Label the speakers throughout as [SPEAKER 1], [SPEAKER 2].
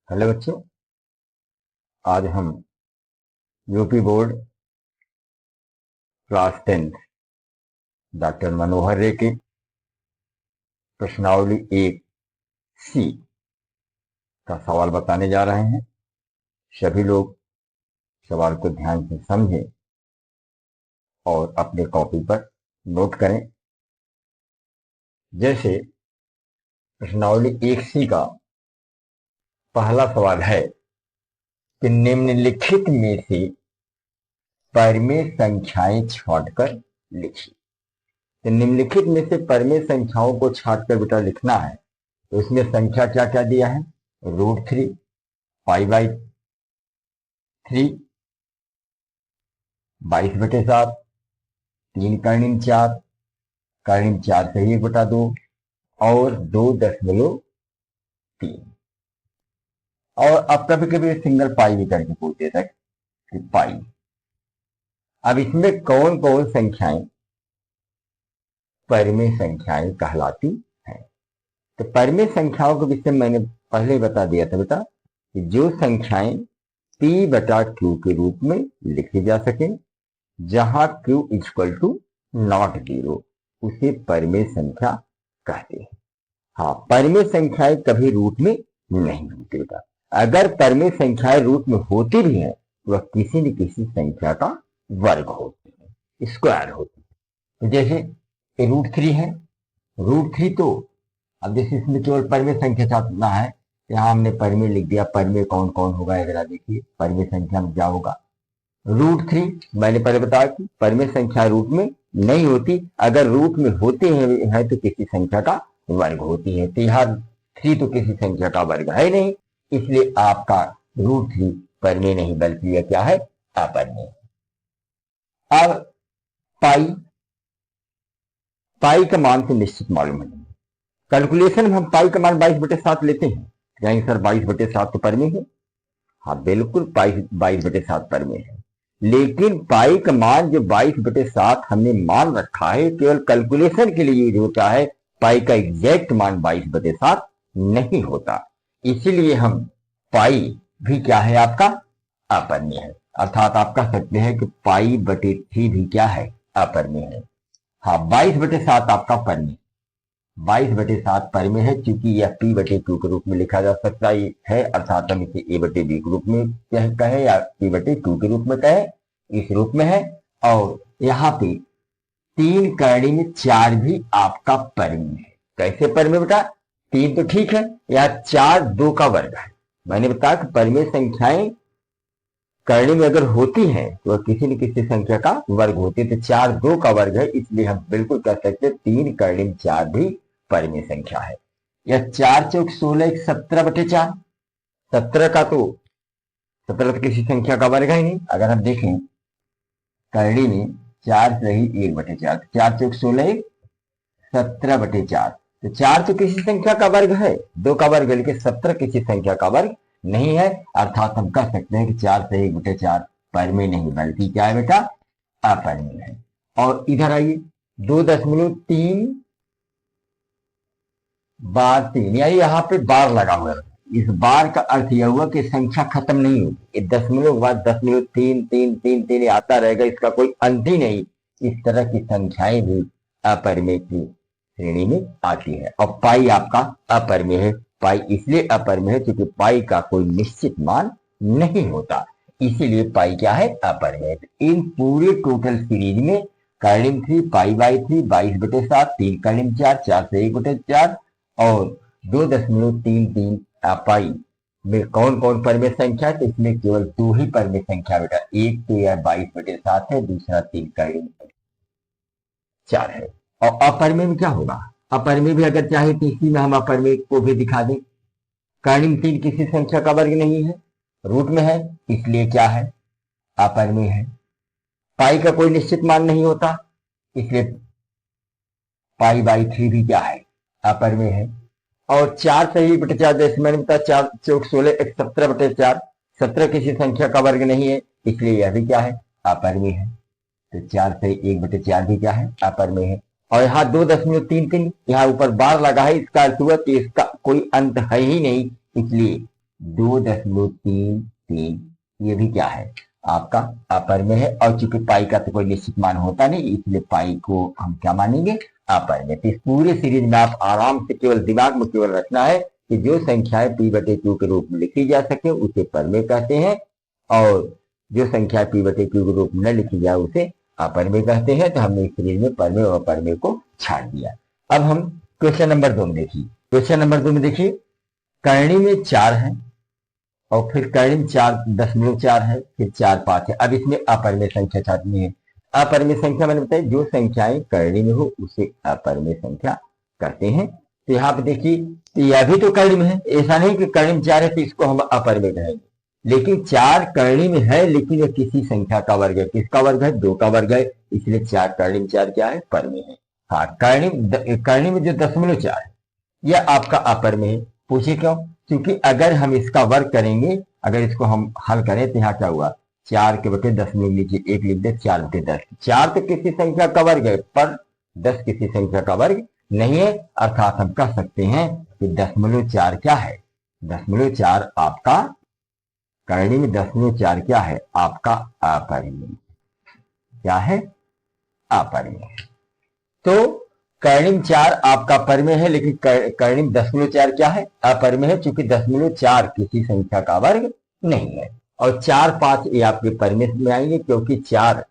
[SPEAKER 1] Hello बच्चों, आज हम यूपी बोर्ड क्लास 10 डॉक्टर मनोहर रे के प्रश्नावली 1C का सवाल बताने जा रहे हैं। सभी लोग सवाल को ध्यान से समझें और अपने कॉपी पर नोट करें। जैसे प्रश्नावली 1C का पहला सवाल है कि निम्नलिखित में से परिमेय संख्याएं छांटकर लिखिए। तो निम्नलिखित में से परिमेय संख्याओं को छांटकर बेटा लिखना है। तो इसमें संख्या क्या क्या दिया है? √3, π/3, 22/7, 3 कर्णिम 4 से 1/2 और 2.3। और अब कभी कभी सिंगल पाई भी करके पूछ देता है कि पाई। अब इसमें कौन कौन संख्याएं परिमेय संख्याएं कहलाती हैं? तो परिमेय संख्याओं के विषय में मैंने पहले बता दिया था बेटा कि जो संख्याएं p/q के रूप में लिखी जा सके, जहां q = नॉट 0, उसे परिमेय संख्या कहते हैं। हाँ, परिमेय संख्याएं कभी रूट में नहीं होती बेटा। अगर परिमेय संख्याएं रूट में होती भी है तो वह किसी न किसी संख्या का वर्ग होती है, स्क्वायर होती है। तो जैसे √3 है, √3 तो अब जैसे इसमें केवल परिमेय संख्या छापना है, यहाँ हमने परिमेय लिख दिया। परिमेय कौन कौन होगा जरा देखिए, परिमेय संख्या में क्या होगा। √3 मैंने पहले बताया कि परिमेय संख्या रूट में नहीं होती, अगर रूट में होती है तो किसी संख्या का वर्ग होती है। तो यहाँ 3 तो किसी संख्या का वर्ग है नहीं, इसलिए आपका √3 परिमेय नहीं बल्कि यह क्या है? अपरिमेय। अब पाई का मान तो निश्चित मालूम है। कैलकुलेशन में हम पाई का मान 22/7 लेते हैं। कहेंगे सर 22/7 तो परिमेय है। हाँ बिल्कुल, 22/7 परिमेय है, लेकिन पाई का मान जो 22/7 हमने मान रखा है केवल कैलकुलेशन के लिए यूज होता है। पाई का एग्जैक्ट मान 22/7 नहीं होता, इसीलिए हम पाई भी क्या है? आपका अपरिमेय है। अर्थात आप कह सकते हैं कि π/3 भी क्या है? अपरिमेय है। हाँ, 22/7 आपका परिमेय, 22/7 परिमेय है, क्योंकि यह p/q के रूप में लिखा जा सकता है। अर्थात हम इसे a/b के रूप में कहें या p/q के रूप में कहें, इस रूप में है। और यहाँ पे 3 कर्णिम 4 भी आपका परिमेय है। कैसे परिमेय बेटा? 3 तो ठीक है, या 4 2 का वर्ग है। मैंने बताया कि परिमेय संख्याएं कर्णी में अगर होती हैं तो वह किसी न किसी संख्या का वर्ग होती है। तो 4 2 का वर्ग है, इसलिए हम बिल्कुल कह सकते हैं 3 कर्णिम 4 भी परिमेय संख्या है। यह 4 × 4 = 16, 17/4। 17 का तो 17 तो किसी संख्या का वर्ग है नहीं। अगर हम देखें कर्णी में 4 से ही 1/4, 4 × 4 = 16, 17/4। तो 4 तो किसी संख्या का वर्ग है, 2 का वर्ग है, लेकिन 17 किसी संख्या का वर्ग नहीं है। अर्थात हम कह सकते हैं कि 4 से 1/4 परिमेय नहीं बल्कि क्या है बेटा? अपरिमेय है। और इधर आइए, 2.3 बार 3, यानी यहाँ पे बार लगा हुआ है। इस बार का अर्थ यह हुआ कि संख्या खत्म नहीं होगी, ये दशमलव के बाद 0.3 3 3 3 आता रहेगा, इसका कोई अंत ही नहीं। इस तरह की संख्याएं भी अपरिमेय की श्रेणी में आती है। और पाई आपका अपरिमेय है। पाई इसलिए अपरिमेय है क्योंकि पाई का कोई निश्चित मान नहीं होता, इसीलिए पाई क्या है? अपरिमेय। इन पूरे टोटल सीरीज में कर्णिम 3 π/3, 22/7, 3 कर्णिम 4, 4 से 1/4 और 2.33 पाई में कौन कौन परिमेय संख्या है? तो इसमें केवल 2 ही परिमेय संख्या बेटा। एक तो यह 22/7 है, दूसरा 3 कर्णिम 4 है। और अपरिमेय में क्या होगा? अपरिमेय भी अगर चाहे तो इसी में हम अपरिमेय को भी दिखा दें। कर्णिम 3 किसी संख्या का वर्ग नहीं है, रूट में है, इसलिए क्या है? अपरिमेय है। पाई का कोई निश्चित मान नहीं होता, इसलिए π/3 भी क्या है? अपरिमेय है। और 4 से 1/4, जैसे मैंने बताया 4 × 4 = 16, 17/4, 17 किसी संख्या का वर्ग नहीं है, इसलिए यह भी क्या है? अपरिमेय है। तो 4 से 1/4 भी क्या है? अपरिमेय है। और यहाँ 2.33 यहाँ ऊपर बार लगा है, इसका अर्थ हुआ कि इसका कोई अंत है ही नहीं, इसलिए 2.33, ये भी क्या है आपका अपर में है। और चूंकि पाई का तो कोई निश्चित मान होता नहीं, इसलिए पाई को हम क्या मानेंगे, अपर में। तो इस पूरे सीरीज में आप आराम से केवल दिमाग में केवल रखना है कि जो संख्याएं p/q के रूप में लिखी जा सके उसे परमेय कहते हैं, और जो संख्या p/q के रूप में न लिखी जाए उसे अपरमेय कहते हैं। तो हमने इस सीरीज में परमेय और अपरमेय को छाड़ दिया। अब हम क्वेश्चन नंबर 2 में देखिए। क्वेश्चन नंबर 2 में देखिए, करणी में 4 है और फिर कर्णिम 4.4 है, फिर 4, 5 है। अब इसमें अपरमेय संख्या छाटनी है। अपरमेय संख्या मैंने बताया जो संख्याएं कर्णी में हो उसे अपरमेय संख्या कहते हैं। तो यहाँ पे देखिए, तो यह भी तो कर्णी में है, ऐसा नहीं कि कर्णी 4 है तो इसको हम अपरमेय कहेंगे, लेकिन 4 कर्णी में है, लेकिन यह किसी संख्या का वर्ग है। किसका वर्ग है, 2 का वर्ग है, इसलिए 4 कर्णी 4 क्या है, परमेय है। हाँ, कर्णी में जो 0.4 है यह आपका अपरमेय है। पूछिए क्यों, क्योंकि अगर हम इसका वर्ग करेंगे, अगर इसको हम हल करें तो यहाँ क्या हुआ, 4/10 में लीजिए 1 लिख दे, 4/10। 4 तो किसी संख्या का वर्ग है, पर 10 किसी संख्या का वर्ग नहीं है। अर्थात हम कह सकते हैं कि 0.4 क्या है, 0.4 आपका करणी में 0.4 क्या है, आपका अपरिमेय। क्या है, अपरिमेय। तो कर्णिम 4 आपका परमेय है, लेकिन कर्णिम 0.4 क्या है, अपरमेय है, चूंकि 0.4 किसी संख्या का वर्ग नहीं है। और 4, 5 ये आपके परमेय में आएंगे, क्योंकि 4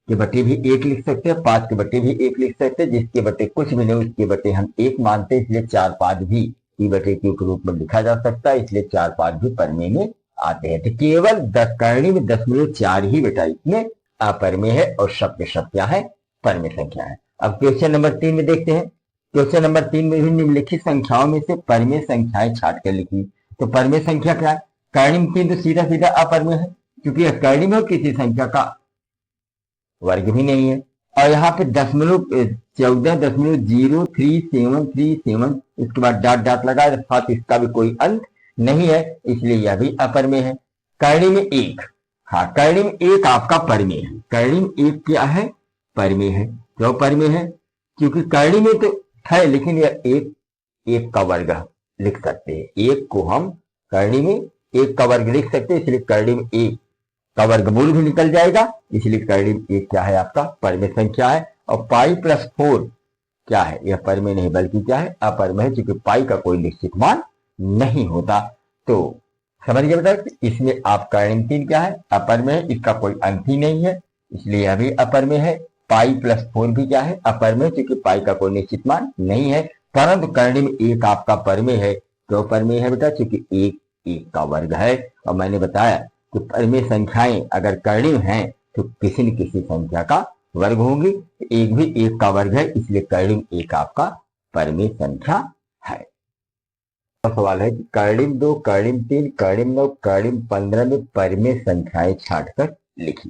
[SPEAKER 1] के बटे भी 1 लिख सकते हैं, 5 के बटे भी 1 लिख सकते हैं। जिसके बटे कुछ भी नहीं उसके बटे हम 1 मानते हैं, इसलिए 4, 5 भी p/q के रूप में लिखा जा सकता है, इसलिए 4, 5 भी परमेय में आते हैं। तो केवल कर्णी में 0.4 ही बेटा इसमें अपरमेय है, और शब्द शब्द क्या है, परमेय संख्या है। अब क्वेश्चन नंबर 3 में देखते हैं। क्वेश्चन नंबर 3 में भी निम्नलिखित संख्याओं में से परमेय संख्याएं छाट कर लिखी। तो परमेय संख्या क्या है, कर्णिम 3 तो सीधा सीधा अपरमेय है, क्योंकि यह कर्णिम में किसी संख्या का वर्ग भी नहीं है। और यहाँ पे 14.0377, इसके बाद डॉट डॉट लगाए, अर्थात इसका भी कोई अंत नहीं है, इसलिए यह भी अपरमेय है। कर्णी में 1, हाँ कर्णी में 1 आपका परमेय है। कर्णी में 1 क्या है, परमेय है। क्यों परमेय है, क्योंकि कर्णी में तो है, लेकिन यह 1 का वर्ग लिख सकते हैं। 1 को हम कर्णी में 1 का वर्ग लिख सकते हैं, इसलिए कर्णी में 1 का वर्गमूल भी निकल जाएगा, इसलिए कर्णी में 1 क्या है, आपका परमेय संख्या है। और पाई प्लस 4 क्या है, यह परमेय नहीं बल्कि क्या है, अपरमेय है, क्योंकि पाई का कोई निश्चित मान नहीं होता। तो समझिए बेटा, इसमें आप कर्णी 3 क्या है, अपरमेय है, इसका कोई अंत ही नहीं है, इसलिए यह भी अपरमेय है। पाई प्लस 4 भी क्या है, अपरमेय, क्योंकि पाई का कोई निश्चित मान नहीं है। परंतु कर्णी में 1 आपका परमेय है। क्यों परमेय है बेटा, क्योंकि 1 का वर्ग है। और मैंने बताया कि परमेय संख्याएं अगर कर्णी हैं तो किसी न किसी संख्या का वर्ग होंगी। 1 भी 1 का वर्ग है, इसलिए कर्णी 1 आपका परमेय संख्या है। सवाल है कि कर्णिम 2, कर्णिम 3, कर्णिम 9, कर्णिम 15 में परमेय संख्याएं छांटकर लिखी।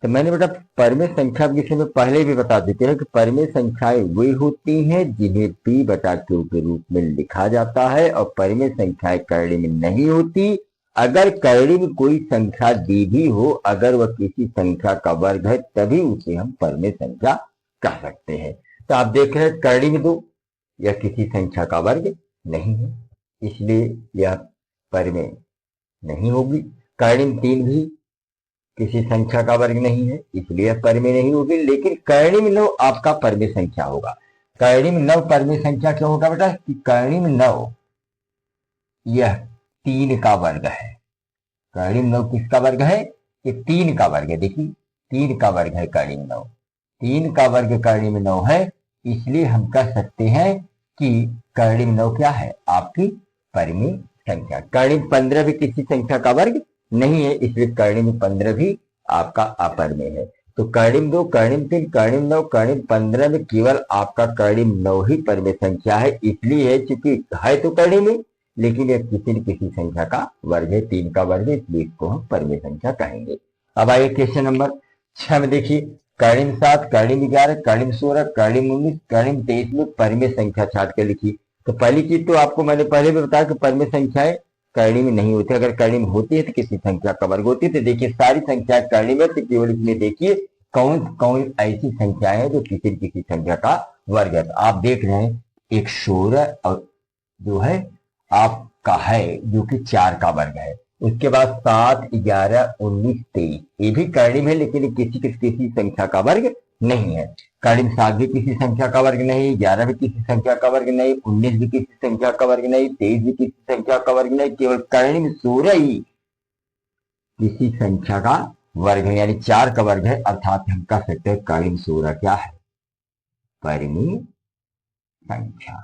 [SPEAKER 1] तो मैंने बेटा परमेय संख्या के विषय में पहले भी बता देते हैं कि परमेय संख्याएं वे होती हैं जिन्हें p/q के रूप में लिखा जाता है, और परमेय संख्याएं कर्णी में नहीं होती। अगर कर्णी में कोई संख्या दी भी हो, अगर वह किसी संख्या का वर्ग है, तभी उसे हम परमेय संख्या कह सकते हैं। तो आप देख रहे हैं कर्णी में 2 यह किसी संख्या का वर्ग नहीं है, इसलिए यह परमेय नहीं होगी। कर्णी में 3 भी किसी संख्या का वर्ग नहीं है, इसलिए यह परमेय नहीं होगी। लेकिन कर्णी में 9 आपका परमेय संख्या होगा। कर्णी में 9 परमेय संख्या क्यों होगा बेटा, कि कर्णी में 9 यह 3 का वर्ग है। कर्णी में 9 किसका वर्ग है, ये 3 का वर्ग है। देखिए 3 का वर्ग है कर्णी में 9, 3 का वर्ग कर्णी में 9 है, इसलिए हम कह सकते हैं कि कर्णी में 9 क्या है, आपकी परमेय संख्या। कर्णी में 15 भी किसी संख्या का वर्ग नहीं है, इसलिए कर्णी में 15 भी आपका अपरमेय है। तो कर्णिम 2, कर्णिम 3, कर्णिम 9, कर्णिम 15 में केवल आपका कर्णिम 9 ही परमेय संख्या है। इसलिए है चूंकि है तो कर्णी में, लेकिन यह किसी न किसी संख्या का वर्ग है, 3 का वर्ग है, इसलिए इसको हम परमेय संख्या कहेंगे। अब आइए क्वेश्चन नंबर 6 में देखिए, कर्णिम 7, कर्णिम 11, कर्णिम 16, कर्णिम 19, कर्णिम 23 में परमेय संख्या छाट के लिखी। तो पहली चीज तो आपको मैंने पहले भी बताया कि परमेय संख्याएं कर्णी में नहीं होती। अगर कर्णी में होती है तो किसी संख्या का वर्ग होती है। तो देखिए सारी संख्या कर्णी में, तो केवल इसमें देखिए कौन कौन ऐसी संख्याएं हैं जो किसी न किसी संख्या का वर्ग है। तो आप देख रहे हैं एक 16 और जो है आप का है जो कि 4 का वर्ग है। उसके बाद 7, 11, 19, 23 ये भी कर्णिम है, लेकिन ये किसी संख्या का वर्ग नहीं है। कर्णिम 7 भी किसी संख्या का वर्ग नहीं, 11 भी किसी संख्या का वर्ग नहीं, 19 भी किसी संख्या का वर्ग नहीं, 23 भी किसी संख्या का वर्ग नहीं, केवल कर्णिम 16 ही किसी संख्या का वर्ग है, यानी 4 का वर्ग है। अर्थात हम कह सकते हैं कर्णिम 16 क्या है? परिमेय संख्या।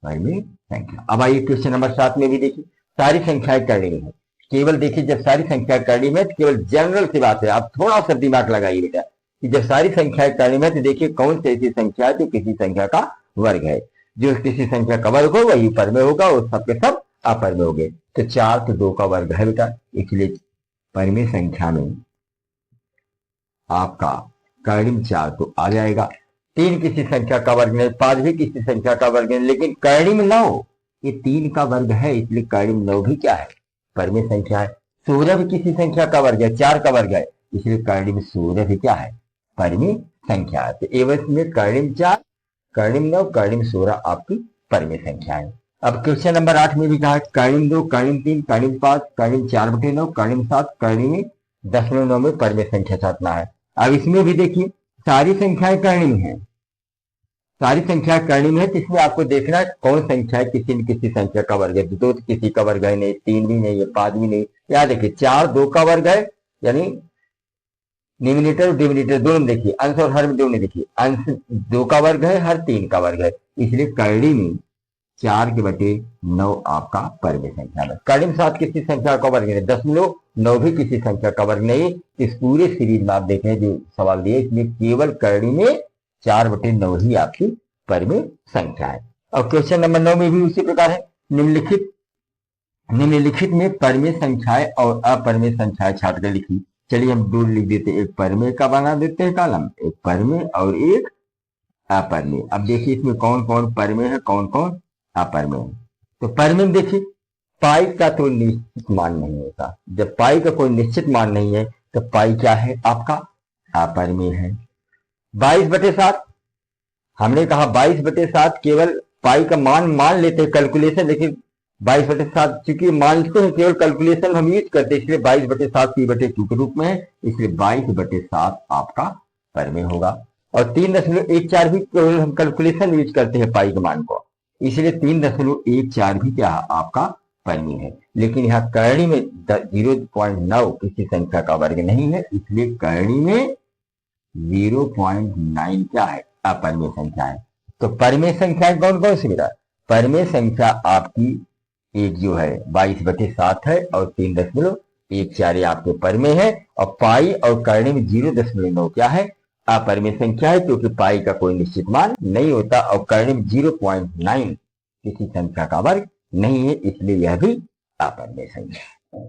[SPEAKER 1] परिमेय संख्या। अब आइए क्वेश्चन नंबर 7 में भी देखिए, सारी संख्याएं कर्णिम है। केवल देखिए, जब सारी संख्या कर्णिम है तो केवल जनरल सी बात है, आप थोड़ा सा दिमाग लगाइए बेटा कि जब सारी संख्याएं कर्णिम है तो देखिए कौन सी ऐसी संख्या है जो किसी संख्या का वर्ग है। जो किसी संख्या का वर्ग हो वही परिमेय होगा और सबके सब अपरिमेय हो गए। तो 4 तो 2 का वर्ग है बेटा, इसलिए परिमेय संख्या में आपका कर्णिम 4 तो आ जाएगा। 3 किसी संख्या का वर्ग नहीं, 5 भी किसी संख्या का वर्ग नहीं, लेकिन कर्णिम 9 ये 3 का वर्ग है, इसलिए कर्णिम 9 भी क्या है? परिमेय संख्या है। 16 भी किसी संख्या का वर्ग है, 4 का वर्ग है, इसलिए कर्णिम 16 भी क्या है? परिमेय संख्या है। तो एवं में कर्णिम 4, कर्णिम 9, कर्णिम 16 आपकी परिमेय संख्या है। अब क्वेश्चन नंबर 8 में भी कहा कर्णिम 2, कर्णिम 3, कर्णिम 5, कर्णिम 4/9, कर्णिम 7, कर्णिम 10/9 में परिमेय संख्या छापना है। अब इसमें भी देखिए सारी संख्याएं कर्णिम है, सारी संख्या कर्णिम है, तो इसमें आपको देखना है कौन संख्या है किसी न किसी संख्या का वर्ग है। 2 किसी का वर्ग है नहीं, 3 भी नहीं है, 5 भी नहीं। यहाँ देखिए 4 2 का वर्ग है, यानी न्यूमिनेटर और डिनोमिनेटर दोनों देखिए, अंश और हर में दोनों देखिए, अंश 2 का वर्ग है, हर 3 का वर्ग है, इसलिए कर्णिम 4/9 आपका परिमेय संख्या है। कर्णिम 7 किसी संख्या का वर्ग नहीं, 10/9 भी किसी संख्या का वर्ग नहीं। इस पूरे सीरीज में आप देखें जो सवाल दिए इसमें केवल कर्णिम 4/9 ही आपकी परिमेय संख्या है। और क्वेश्चन नंबर 9 में भी उसी प्रकार है, निम्नलिखित में परिमेय संख्याएं और अपरिमेय संख्याएं छाट कर लिखी। चलिए हम 2 लिख देते हैं, एक परिमेय का बना देते हैं कॉलम, एक परिमेय और एक अपरिमेय। अब देखिए इसमें कौन कौन परिमेय है, कौन कौन अपरिमेय है। तो परिमेय देखिए पाई का तो निश्चित मान नहीं होता, जब पाई का कोई निश्चित मान नहीं है तो पाई क्या है? आपका अपरिमेय है। 22/7 हमने कहा 22/7 केवल पाई का मान लेते हैं कैलकुलेशन, लेकिन 22/7 चूंकि मानते हैं केवल कैलकुलेशन हम यूज करते हैं, इसलिए 22/7 p/2 के रूप में है, इसलिए 22/7 आपका परिमेय होगा। और 3.14 भी केवल हम कैलकुलेशन यूज करते हैं पाई के मान को, इसलिए 3.14 भी क्या है? आपका परिमेय है। लेकिन यहाँ कर्णी में 0.9 किसी संख्या का वर्ग नहीं है, इसलिए कर्णी में 0.9 क्या है? अपरिमेय संख्या है। तो परिमेय संख्या कौन कौन सी मेरा? परिमेय संख्या आपकी एक जो है 22/7 है और 3.14 आपके परिमेय है, और पाई और कर्णी में 0.9 क्या है? अपरिमेय संख्या है, क्योंकि पाई का कोई निश्चित मान नहीं होता और कर्णी में 0.9 किसी संख्या का वर्ग नहीं है, इसलिए यह भी अपरिमेय संख्या है।